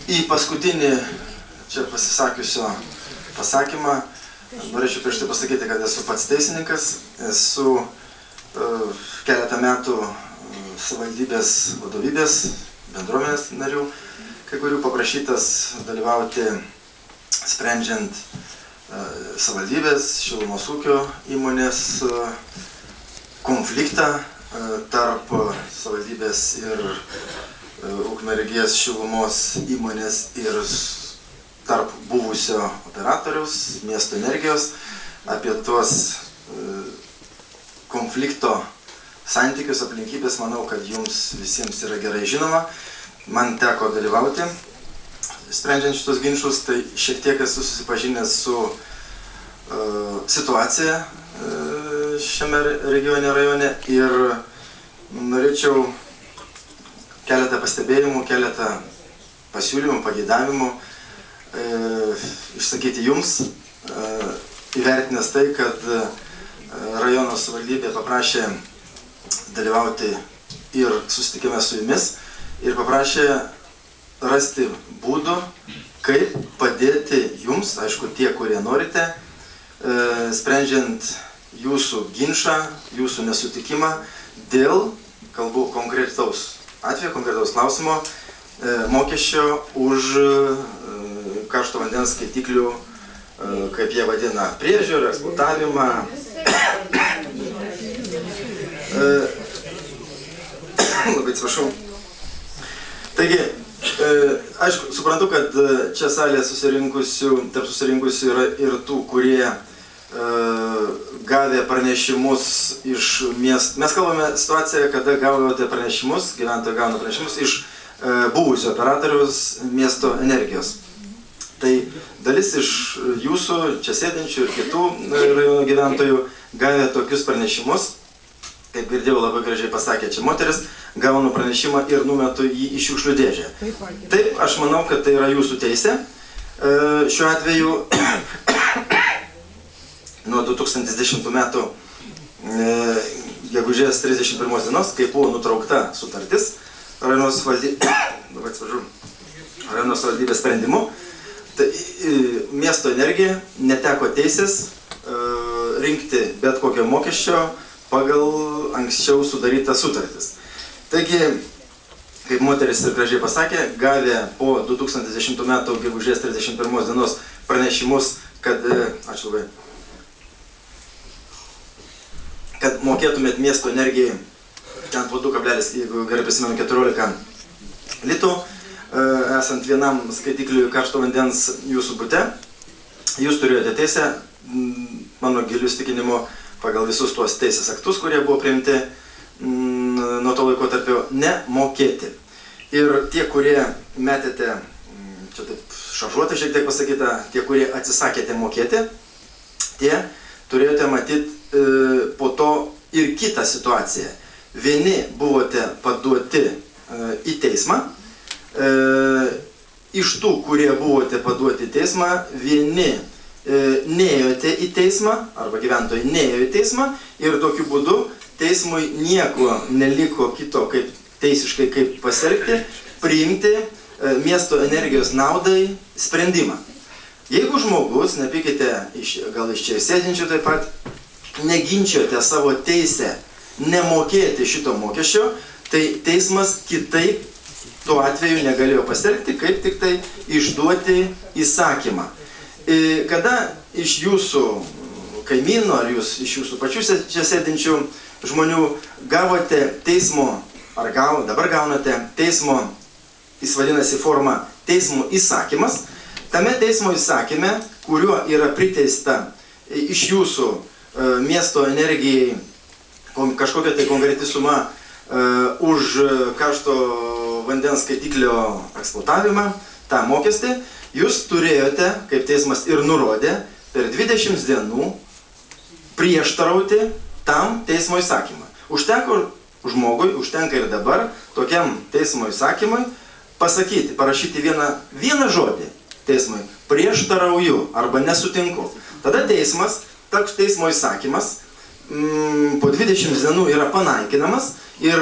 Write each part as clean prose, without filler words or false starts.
į paskutinį čia pasisakiusio pasakymą norėčiau prieš tai pasakyti, kad esu pats teisininkas, esu keletą metų savivaldybės vadovybės, bendruomenės narių, kai kurių paprašytas dalyvauti sprendžiant savivaldybės, šilumos ūkio įmonės konfliktą tarp savivaldybės ir Ukmergės šilumos įmonės ir tarp buvusio operatoriaus, miesto energijos, apie tuos konflikto santykius, aplinkybės, manau, kad jums visiems yra gerai žinoma. Man teko dalyvauti, sprendžiant šitos ginčus, tai šiek tiek esu susipažinęs su situacija šiame regione, rajone ir norėčiau keletą pastebėjimų, keletą pasiūlymų, pageidavimų išsakyti jums, įvertinęs tai, kad rajono savivaldybė paprašė dalyvauti ir susitikime su jumis ir paprašė rasti būdų, kaip padėti jums, aišku, tie, kurie norite, sprendžiant jūsų ginčą, jūsų nesutikimą dėl, kalbu, konkretaus atveju, konkretaus klausimo, mokesčio už karšto vandens skaitiklių, kaip jie vadina, priežiūrą, eksploatavimą. Labai atsiprašau. Taigi, aišku, suprantu, kad čia salėje tarp susirinkusių yra ir tų, kurie gavę pranešimus iš miestų. Mes kalbame situaciją, kada gavote pranešimus, gyventojai gauna pranešimus iš buvusio operatoriaus miesto energijos. Tai dalis iš jūsų, čia sėdinčių ir kitų rajono gyventojų, gavę tokius pranešimus, kaip girdėjau, labai gražiai pasakė čia moteris, gaunu pranešimą ir numetu jį į šiukšlių dėžę. Taip, aš manau, kad tai yra jūsų teisė. Šiuo atveju nuo 2010 metų gegužės 31 dienos, kai buvo nutraukta sutartis rajono savivaldybės sprendimu, tai miesto energija neteko teisės rinkti bet kokio mokesčio pagal anksčiau sudarytas sutartis. Taigi, kaip moteris ir gražiai pasakė, gavę po 2010 metų gegužės 31 dienos pranešimus, kad mokėtumėt miesto energijai ten po 2, jeigu gerai prisimenu, 14 litų, esant vienam skaitikliui karšto vandens jūsų bute, jūs turėjote teisę, mano giliu įsitikinimu, pagal visus tuos teisės aktus, kurie buvo priimti nuo to laikotarpio, nemokėti. Ir tie, kurie metėte, čia taip šaržuotai šiek tiek pasakyta, tie, kurie atsisakėte mokėti, tie turėjote matyti po to ir kitą situaciją. Vieni buvote paduoti į teismą, iš tų, kurie buvote paduoti į teismą, vieni neėjote į teismą, arba gyventojai neėjo į teismą ir tokiu būdu teismui nieko neliko kito, kaip teisiškai kaip pasielgti, priimti miesto energijos naudai sprendimą. Jeigu žmogus, nepykite gal iš čia sėdinčių taip pat, neginčiote savo teisę nemokėti šito mokesčio, tai teismas kitaip tuo atveju negalėjo pasielgti, kaip tik tai išduoti įsakymą. Kada iš jūsų kaimynų ar iš jūsų pačių čia sėdinčių žmonių gavote teismo, ar dabar gaunate teismo, jis vadinasi forma teismo įsakymas, tame teismo įsakyme, kuriuo yra priteista iš jūsų miesto energijai kažkokia tai konkreti suma už karšto vandens skaitiklio eksploatavimą, tą mokestį, jūs turėjote, kaip teismas ir nurodė, per 20 dienų prieštarauti tam teismo įsakymą. Užtenka ir dabar tokiam teismo įsakymui pasakyti, parašyti vieną žodį teismui, prieštarauju arba nesutinku. Tada teismas, toks teismo įsakymas, po 20 dienų yra panaikinamas ir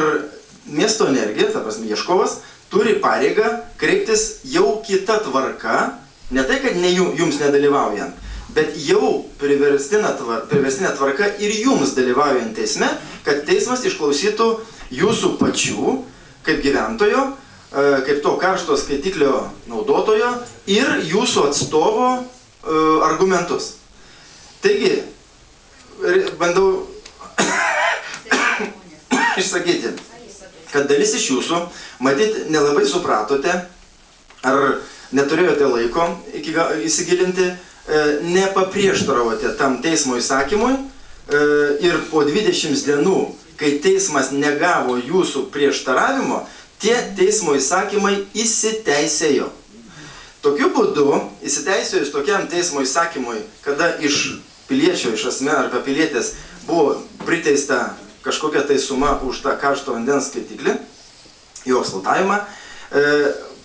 miesto energija, ta prasme ieškovas, turi pareigą kreiptis jau kita tvarka, ne tai, kad jums nedalyvaujant, bet jau priverstinė tvarka ir jums dalyvaujant teisme, kad teismas išklausytų jūsų pačių, kaip gyventojo, kaip to karšto skaitiklio naudotojo ir jūsų atstovo argumentus. Taigi, bandau išsakyti, kad dalis iš jūsų, matyt, nelabai supratote, ar neturėjote laiko įsigilinti, nepaprieštaravote tam teismo įsakymui ir po 20 dienų, kai teismas negavo jūsų prieštaravimo, tie teismo įsakymai įsiteisėjo. Tokiu būdu, įsiteisėjus tokiam teismo įsakymui, kada iš piliečio, iš asmens arba pilietės buvo priteista kažkokia tai suma už tą karšto vandens skaitiklį, jo eksploatavimą,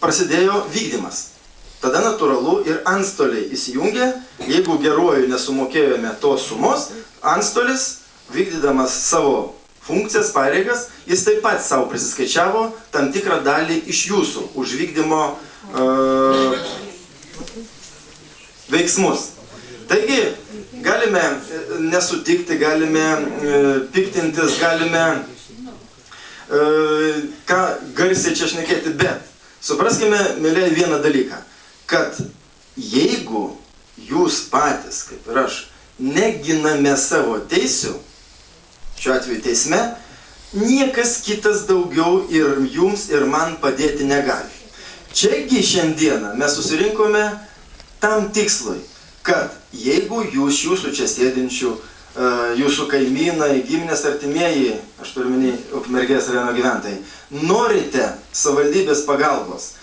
prasidėjo vykdymas. Tada natūralu ir antstoliai įsijungė, jeigu geruoju nesumokėjome tos sumos, antstolis, vykdydamas savo funkcijas, pareigas, jis taip pat savo prisiskaičiavo tam tikrą dalį iš jūsų už vykdymo veiksmus. Taigi, galime nesutikti, galime piktintis, galime garsiai čia šnekėti, bet supraskime, mėlyje, vieną dalyką, kad jeigu jūs patys, kaip ir aš, neginame savo teisių, šiuo atveju teisme, niekas kitas daugiau ir jums, ir man padėti negali. Čiagi šiandieną mes susirinkome tam tikslui, kad jeigu jūs, jūsų čia sėdinčių, jūsų kaimynai, giminės artimieji, aš turiu minį Ukmergės rajono gyventojai, norite savivaldybės pagalbos,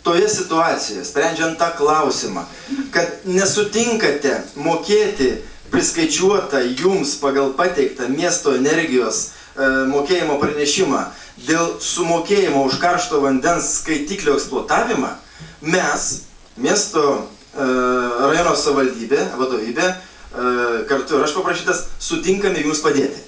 toje situacijoje, sprendžiant tą klausimą, kad nesutinkate mokėti priskaičiuotą jums pagal pateiktą miesto energijos mokėjimo pranešimą dėl sumokėjimo už karšto vandens skaitiklio eksploatavimą, mes, miesto rajono savivaldybė, vadovybė, kartu ir aš paprašytas, sutinkame jums padėti.